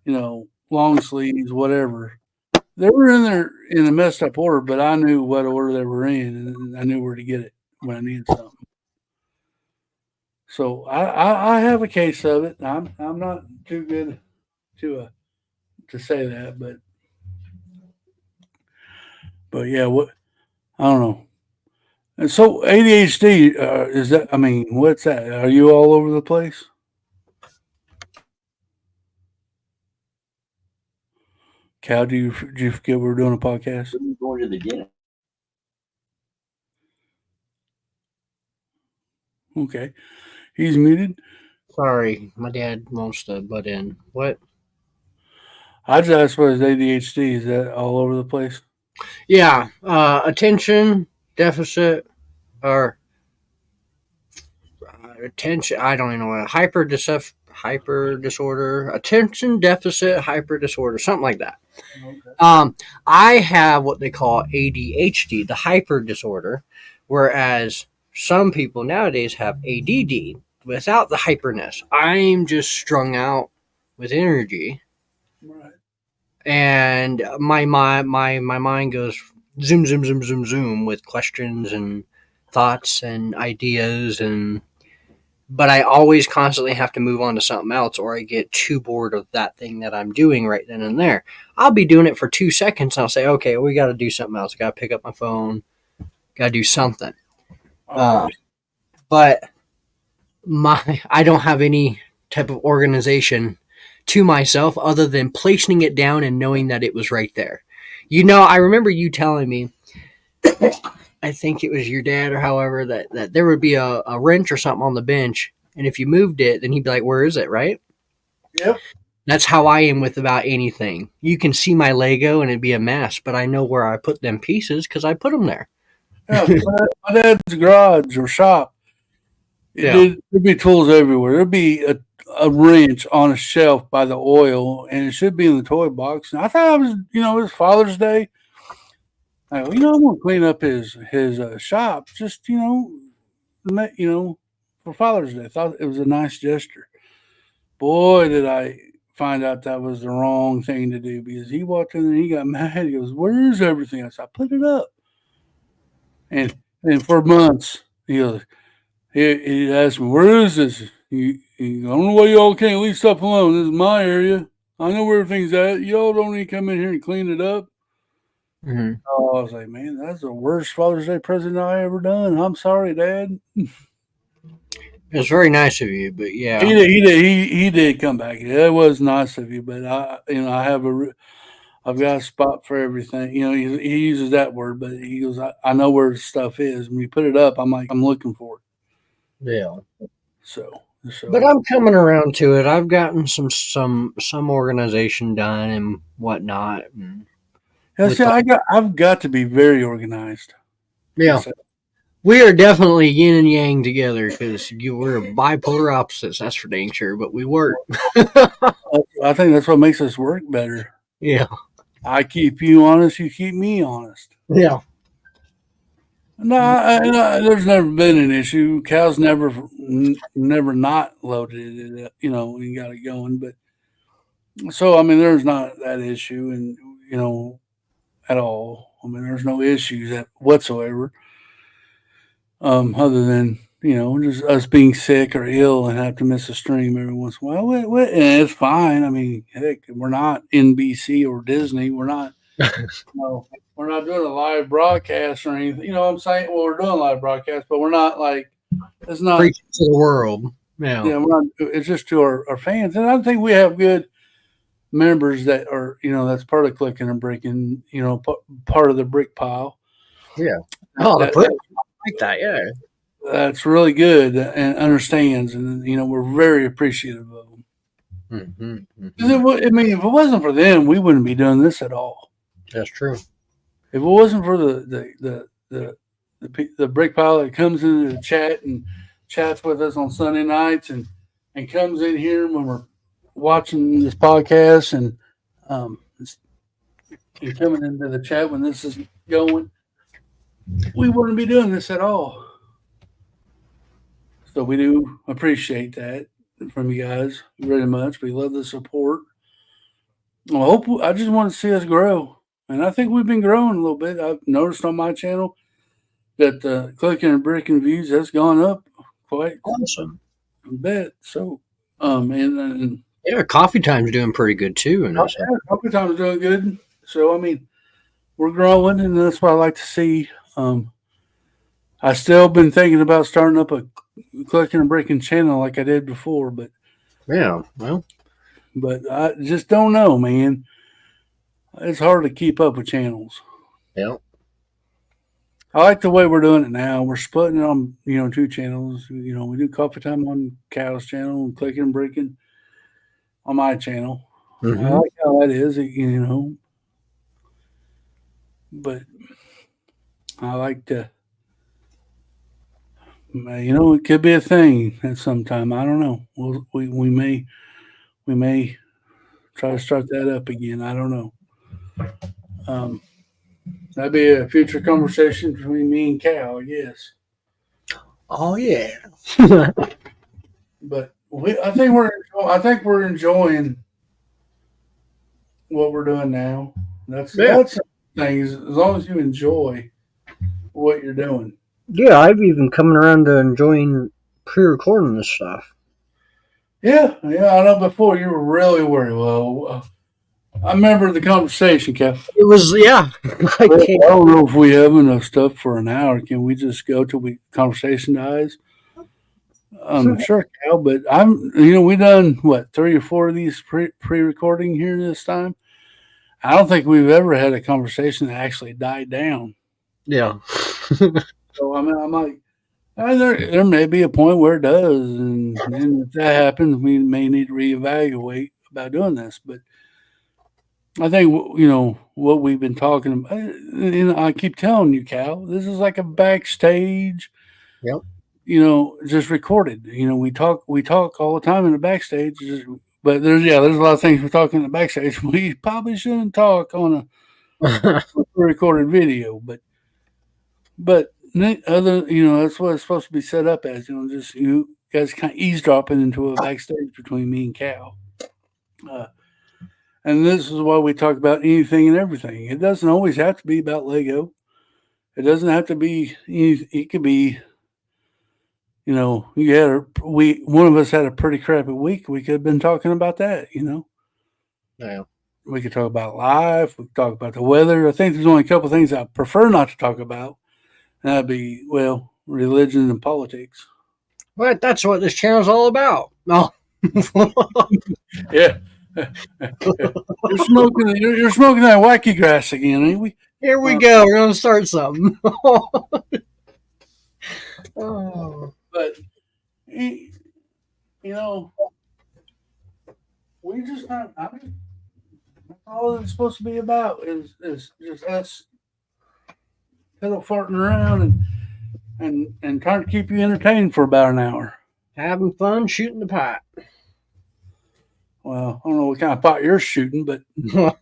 the long sleeves, whatever. They were in there in a messed up order, but I knew what order they were in, and I knew where to get it when I needed something. So I have a case of it. I'm not too good to say that, but yeah, what I don't know. And so ADHD is that? I mean, what's that? Are you all over the place? Cal, do you forget we were doing a podcast? Going to the dinner. Okay, he's muted. Sorry, my dad wants to butt in. What? I just asked what is ADHD. Is that all over the place? Yeah, attention deficit or attention. I don't even know what hyper disorder, attention deficit hyper disorder, something like that. Okay. I have what they call ADHD, the hyper disorder, whereas some people nowadays have ADD without the hyperness. I'm just strung out with energy. Right. And my mind goes zoom, zoom, zoom, zoom, zoom with questions and thoughts and ideas, but I always constantly have to move on to something else, or I get too bored of that thing that I'm doing right then and there. I'll be doing it for 2 seconds, and I'll say, okay, we got to do something else. Got to pick up my phone. Got to do something. But I don't have any type of organization to myself other than placing it down and knowing that it was right there. I remember you telling me, I think it was your dad or however, that there would be a wrench or something on the bench, and if you moved it, then he'd be like, where is it, right? Yep. That's how I am with about anything. You can see my Lego and it'd be a mess, but I know where I put them pieces because I put them there. Yeah, my dad's garage or shop. Yeah. There'd be tools everywhere. There'd be a wrench on a shelf by the oil, and it should be in the toy box. And I thought it was, it was Father's Day. I go, I'm gonna clean up his shop, just for Father's Day. I thought it was a nice gesture. Boy, did I find out that was the wrong thing to do because he walked in and he got mad. He goes, "Where's everything?" I said, "I put it up." And for months, he goes, he asked me, "Where is this?" I don't know why y'all can't leave stuff alone. This is my area. I know where everything's at. Y'all don't need to come in here and clean it up. Mm-hmm. Oh, I was like, man, that's the worst Father's Day present I ever done. I'm sorry, Dad. It's very nice of you, but yeah. He did come back. That was nice of you, but I've got a spot for everything. He uses that word, but he goes, I know where the stuff is. When you put it up, I'm like, I'm looking for it. Yeah. So But I'm coming around to it. I've gotten some organization done and whatnot. And yeah, see, I've got to be very organized. yeah. We are definitely yin and yang together because we're bipolar opposites. That's for dang sure, but we work. I think that's what makes us work better. Yeah. I keep you honest, you keep me honest. Yeah. No, there's never been an issue. Cal's never not loaded it, and got it going. But so I mean, there's not that issue, and at all. I mean, there's no issues whatsoever. Other than just us being sick or ill and have to miss a stream every once in a while. And it's fine. I mean, heck, we're not NBC or Disney. We're not. We're not doing a live broadcast or anything. You know what I'm saying? Well, we're doing a live broadcast, but we're not like it's not preaching to the world. Yeah, we're not. It's just to our fans, and I think we have good members that are that's part of Clicking and Bricken. Part of the brick pile. Yeah. Oh, the brick like that. Yeah. That's really good and understands, and we're very appreciative of them. Mm-hmm, I mean, if it wasn't for them, we wouldn't be doing this at all. That's true. If it wasn't for the brick pile that comes into the chat and chats with us on Sunday nights and comes in here when we're watching this podcast and coming into the chat when this is going, we wouldn't be doing this at all. So we do appreciate that from you guys very much. We love the support. I just want to see us grow. And I think we've been growing a little bit. I've noticed on my channel that the Clicking and Bricken views has gone up quite awesome a bit. So, and yeah, Coffee Time's doing pretty good too. And Coffee Time's doing good. So, I mean, we're growing, and that's what I like to see. I still been thinking about starting up a Clicking and Bricken channel like I did before, but yeah, well, but I just don't know, man. It's hard to keep up with channels. Yeah. I like the way we're doing it now. We're splitting it on, 2 channels. We do Coffee Time on Cow's channel and Clicking and Bricken on my channel. Mm-hmm. I like how that is, but I like to, it could be a thing at some time. I don't know. We may try to start that up again. I don't know. That'd be a future conversation between me and Cal, I guess. Oh yeah. But I think we're enjoying what we're doing now. That's the thing. As long as you enjoy what you're doing. Yeah, I've even coming around to enjoying pre-recording this stuff. Yeah. I know. Before you were really worried. Well, I remember the conversation, Cal. It was I don't know if we have enough stuff for an hour. Can we just go till conversation dies? Sure, Cal. But we done what 3 or 4 of these pre-recording here this time. I don't think we've ever had a conversation that actually died down. Yeah. So I mean, I'm like, there may be a point where it does, and if that happens, we may need to reevaluate. about doing this, but I think what we've been talking about. And I keep telling you, Cal, this is like a backstage. Yep. Just recorded. We talk all the time in the backstage. But there's a lot of things we're talking in the backstage. We probably shouldn't talk on a recorded video, but other that's what it's supposed to be set up as. Just you guys kind of eavesdropping into a backstage between me and Cal. And this is why we talk about anything and everything. It doesn't always have to be about Lego. It doesn't have to be. It could be. One of us had a pretty crappy week. We could have been talking about that. Yeah. We could talk about life. We could talk about the weather. I think there's only a couple of things I prefer not to talk about. And that'd be religion and politics. But that's what this channel's all about. No. Yeah. You're smoking that wacky grass again, ain't we? Here we go. We're gonna start something. Oh. But we just not. I mean, that's all it's supposed to be about is just us pillow farting around and trying to keep you entertained for about an hour. Having fun shooting the pipe. Well, I don't know what kind of pot you're shooting, but no,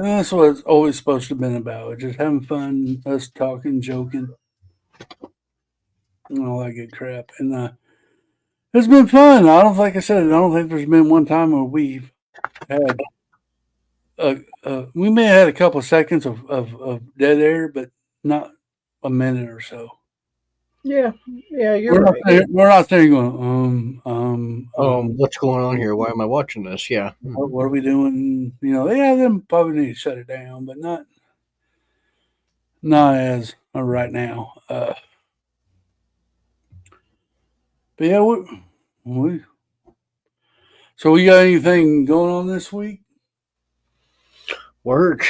that's what it's always supposed to have been about. Just having fun, us talking, joking, and all that good crap. And it's been fun. Like I said, I don't think there's been one time where we've had. We may have had a couple of seconds of dead air, but not a minute or so. Yeah, you're right. We're not there going, what's going on here? Why am I watching this? Yeah. what are we doing? Them probably need to shut it down, but not as of right now. But yeah, so we got anything going on this week? Work.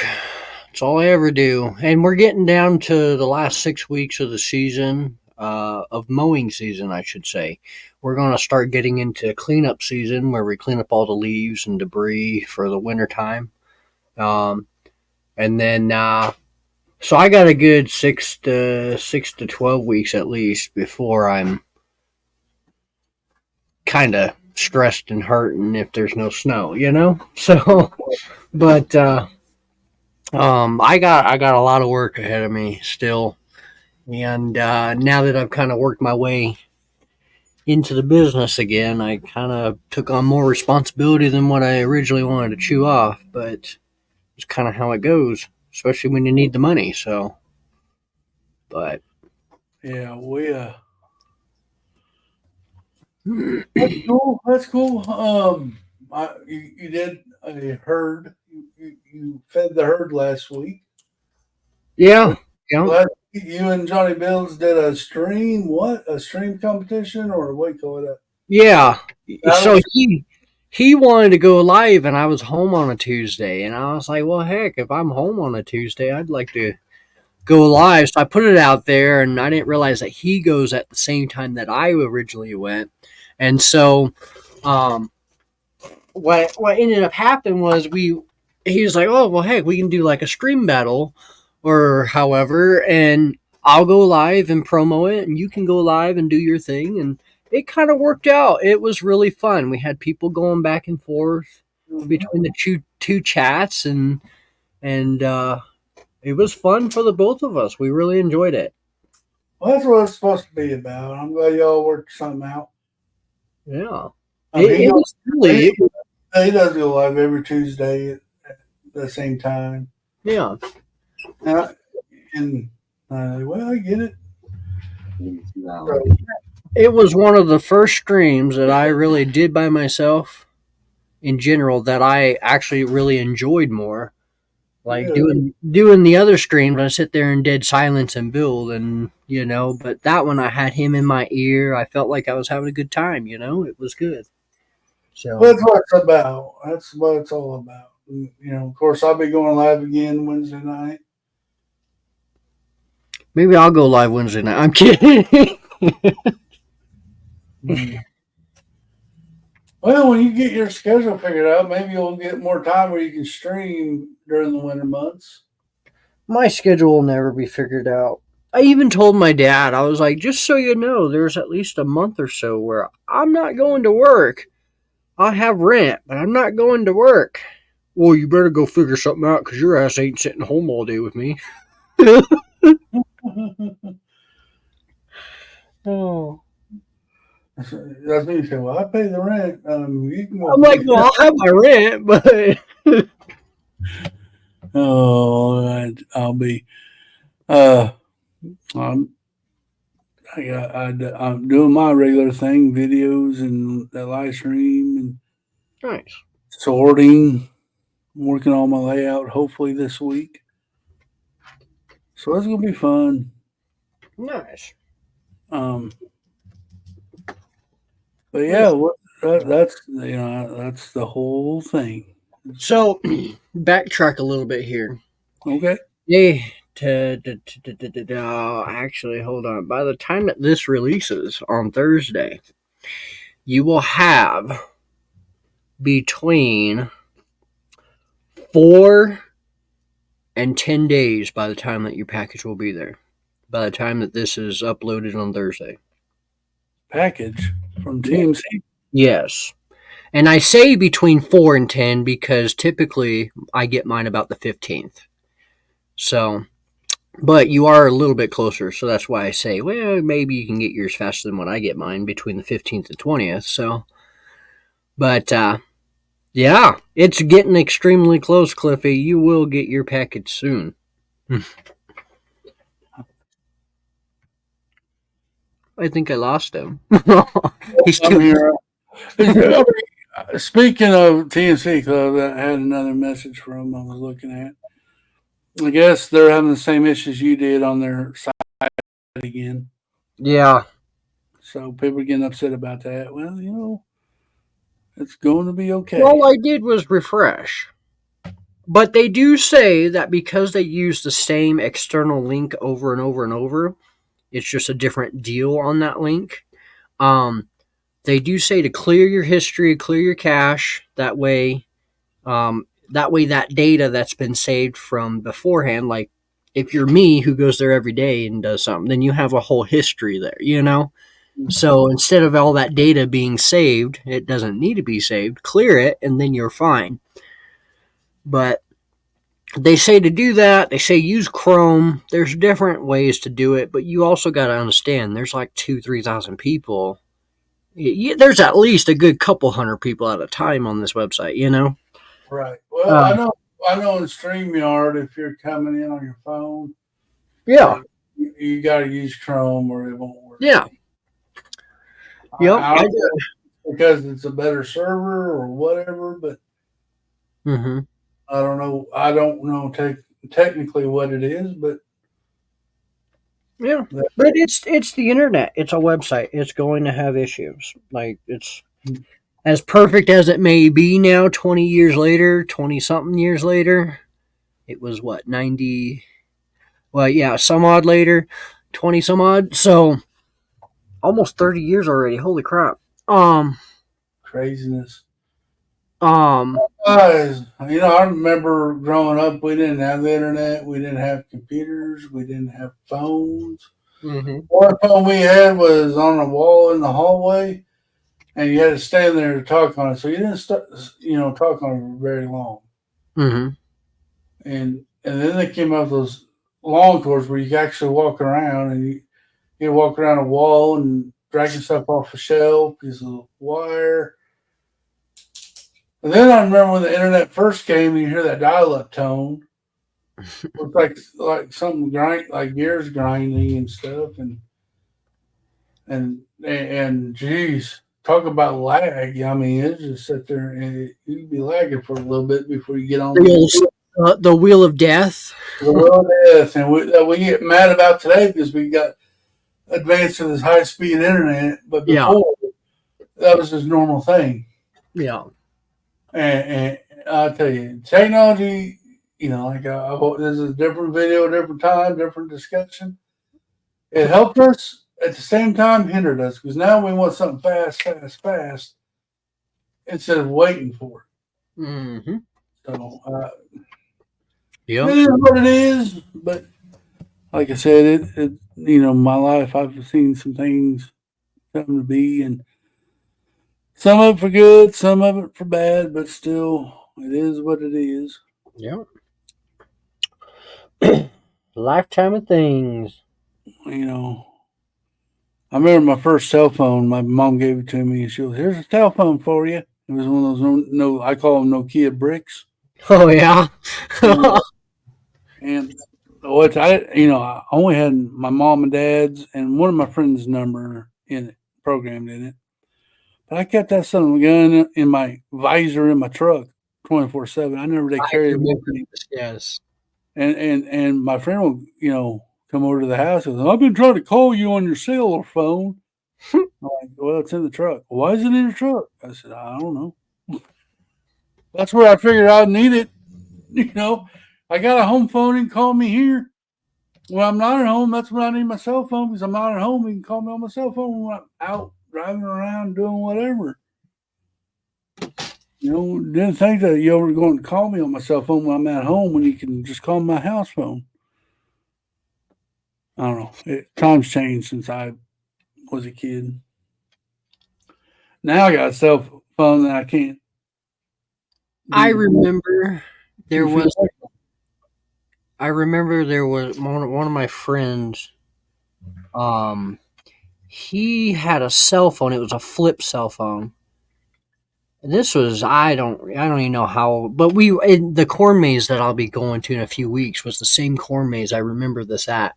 That's all I ever do. And we're getting down to the last 6 weeks of the season, of mowing season, I should say. We're going to start getting into cleanup season where we clean up all the leaves and debris for the winter time. And then, so I got a good 6 to 12 weeks at least before I'm kind of stressed and hurting if there's no snow, So, but, I got a lot of work ahead of me still, and now that I've kind of worked my way into the business again, I kind of took on more responsibility than what I originally wanted to chew off. But it's kind of how it goes, especially when you need the money. So, but yeah, that's cool. That's cool. You did a herd. You fed the herd last week. Yeah. Last week you and Johnny Bills did a stream. What? A stream competition or what do you call it? Yeah. So he wanted to go live, and I was home on a Tuesday, and I was like, well, heck, if I'm home on a Tuesday, I'd like to go live. So I put it out there, and I didn't realize that he goes at the same time that I originally went. And so what ended up happening was he was like, oh, well, heck, we can do like a stream battle or however, and I'll go live and promo it, and you can go live and do your thing. And it kind of worked out. It was really fun. We had people going back and forth between the two chats, and it was fun for the both of us. We really enjoyed it. Well, that's what it's supposed to be about. I'm glad y'all worked something out. Yeah. He does go live every Tuesday at the same time. Yeah. Well, I get it. It was one of the first streams that I really did by myself in general that I actually really enjoyed more. Like doing the other streams, I sit there in dead silence and build, and but that one I had him in my ear. I felt like I was having a good time. It was good. So that's what it's about. That's what it's all about. Of course, I'll be going live again Wednesday night. Maybe I'll go live Wednesday night. I'm kidding. Well, when you get your schedule figured out, maybe you'll get more time where you can stream during the winter months. My schedule will never be figured out. I even told my dad, I was like, just so you know, there's at least a month or so where I'm not going to work. I have rent, but I'm not going to work. Well, you better go figure something out because your ass ain't sitting home all day with me. Oh. That's what you say. Well, I pay the rent. You can go I'm like, well, I'll have my rent, but I'll be. I'm I'm doing my regular thing, videos and the live stream and nice. sorting. Working on my layout hopefully this week. So it's gonna be fun. Nice. Um, but yeah, that's that's the whole thing. So, backtrack a little bit here. Okay. Hey, actually, hold on. By the time that this releases on Thursday, you will have between 4 and 10 days by the time that your package will be there. By the time that this is uploaded on Thursday. Package from TMC. Yes. And I say between 4 and 10 because typically I get mine about the 15th. So, but you are a little bit closer, so that's why I say, well, maybe you can get yours faster than when I get mine between the 15th and 20th. So, but yeah, it's getting extremely close, Cliffy. You will get your package soon. I think I lost him. He's I'm too. here. Speaking of TNC Club, I had another message from I was looking at. I guess they're having the same issues you did on their site again. Yeah. So people are getting upset about that. Well, it's going to be okay. All I did was refresh. But they do say that because they use the same external link over and over and over, it's just a different deal on that link. They do say to clear your history, clear your cache. That way, that data that's been saved from beforehand, like if you're me who goes there every day and does something, then you have a whole history there, So instead of all that data being saved, it doesn't need to be saved. Clear it, and then you're fine. But they say to do that, they say use Chrome. There's different ways to do it, but you also got to understand there's like 3,000 people. There's at least a good couple hundred people at a time on this website, Right. Well, I know in StreamYard, if you're coming in on your phone, Yeah. you got to use Chrome or it won't work. Yeah. Yep. Because it's a better server or whatever, but Mm-hmm. I don't know. I don't know technically what it is, but yeah. But it's the internet. It's a website. It's going to have issues. Like it's as perfect as it may be now. 20 years later, 20-something years later, it was what 90. Well, yeah, some odd later, 20 some odd. So almost 30 years already. Holy crap. Craziness. I remember growing up, we didn't have the internet, we didn't have computers, we didn't have phones. Mm-hmm. One phone we had was on a wall in the hallway, and you had to stand there to talk on it. So you didn't talk on it very long. Mm-hmm. And then they came up with those long cords where you could actually walk around, and you walk around a wall and dragging stuff off a shelf, piece of wire. And then I remember when the internet first came, you hear that dial-up tone. It looked like something like gears grinding and stuff, and geez, talk about lag. I mean, it just sit there and you'd be lagging for a little bit before you get on The wheel of death. The wheel of death, and we get mad about today because we got advanced to this high-speed internet, but before that was just normal thing. Yeah. And I'll tell you, technology, this is a different video, different time, different discussion. It helped us at the same time, hindered us because now we want something fast. instead of waiting for it. Mm-hmm. So Yep. it is what it is. But like I said, it my life I've seen some things come to be, and some of it for good, some of it for bad. But still, it is what it is. Yep. Lifetime of things. You know. I remember my first cell phone. My mom gave it to me, and she goes, "Here's a cell phone for you." It was one of those no I call them Nokia bricks. Oh yeah. And what I only had my mom and dad's and one of my friends' number in it, programmed in it. But I kept that son of a gun in my visor in my truck 24/7. I never did I carry it with remember me. this. Yes. And my friend would come over to the house and goes, "I've been trying to call you on your cellular phone." I'm like, "Well, it's in the truck." "Why is it in the truck?" I said, "I don't know." That's where I figured I'd need it. I got a home phone and call me here. When I'm not at home, that's when I need my cell phone because I'm not at home. You can call me on my cell phone when I'm out driving around doing whatever. Didn't think that you were going to call me on my cell phone when I'm at home when you can just call my house phone. I don't know. Times changed since I was a kid. Now I got a cell phone that I can't. I remember there was. I remember there was one of my friends. He had a cell phone. It was a flip cell phone. This was I don't even know how, but the corn maze that I'll be going to in a few weeks was the same corn maze I remember this at.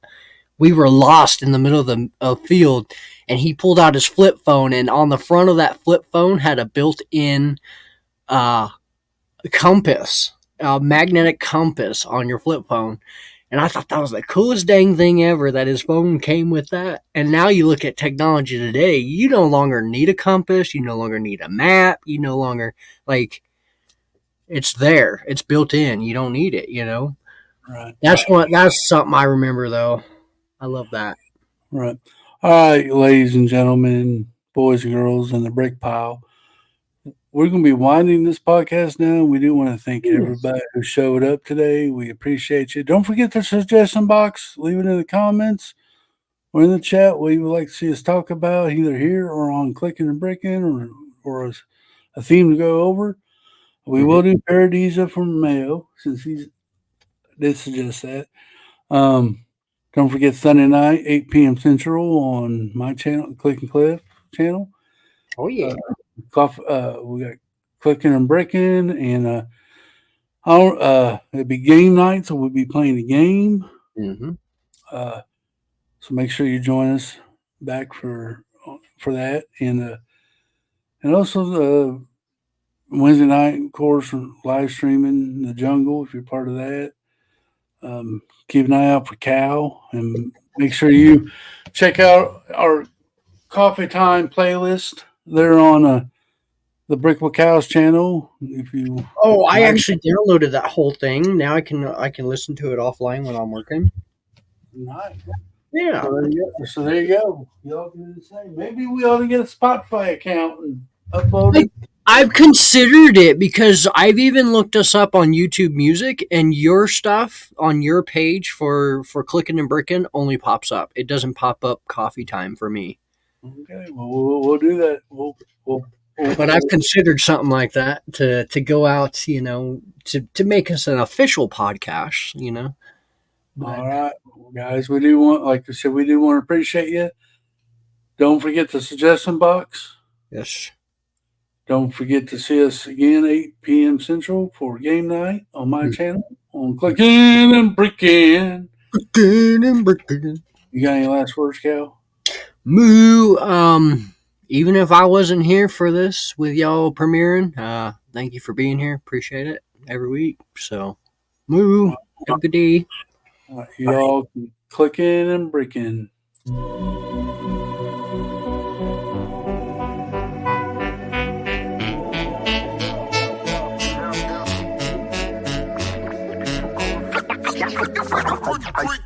We were lost in the middle of the field, and he pulled out his flip phone, and on the front of that flip phone had a built-in compass, a magnetic compass on your flip phone. And I thought that was the coolest dang thing ever that his phone came with that. And now you look at technology today, you no longer need a compass, you no longer need a map, you no longer it's there. It's built in. You don't need it, Right. That's something I remember though. I love that. Right. All right, ladies and gentlemen, boys and girls in the brick pile. We're going to be winding this podcast down. We do want to thank everybody who showed up today. We appreciate you. Don't forget the suggestion box. Leave it in the comments or in the chat what you would like to see us talk about, either here or on Clicking and Bricking or a theme to go over. We will do Paradisa from Mayo since he did suggest that. Don't forget Sunday night, 8 p.m. Central on my channel, Click and Cliff channel. Oh yeah. We got Clicking and Bricking, and it'll be game night, so we'll be playing a game. So make sure you join us back for that, and also the Wednesday night, of course, live streaming the jungle if you're part of that. Keep an eye out for Cow, and make sure you check out our coffee time playlist. They're on TheBrickableCow's channel. I actually downloaded that whole thing. Now I can listen to it offline when I'm working. Nice. Yeah. So there you go. Y'all do the same. Maybe we ought to get a Spotify account and upload it. I've considered it because I've even looked us up on YouTube Music, and your stuff on your page for Clicking and Bricking only pops up. It doesn't pop up coffee time for me. Okay, well we'll do that. But I've considered something like that to go out, to make us an official podcast, But, all right, guys, we do want, like I said, we do want to appreciate you. Don't forget the suggestion box. Yes. Don't forget to see us again 8 p.m. Central for game night on my channel on Clicking and Bricking. Clicking and Bricking. You got any last words, Cal? Moo. Even if I wasn't here for this with y'all premiering, thank you for being here. Appreciate it every week. So, moo. Have a good day. Y'all keep clicking and bricking. Brick.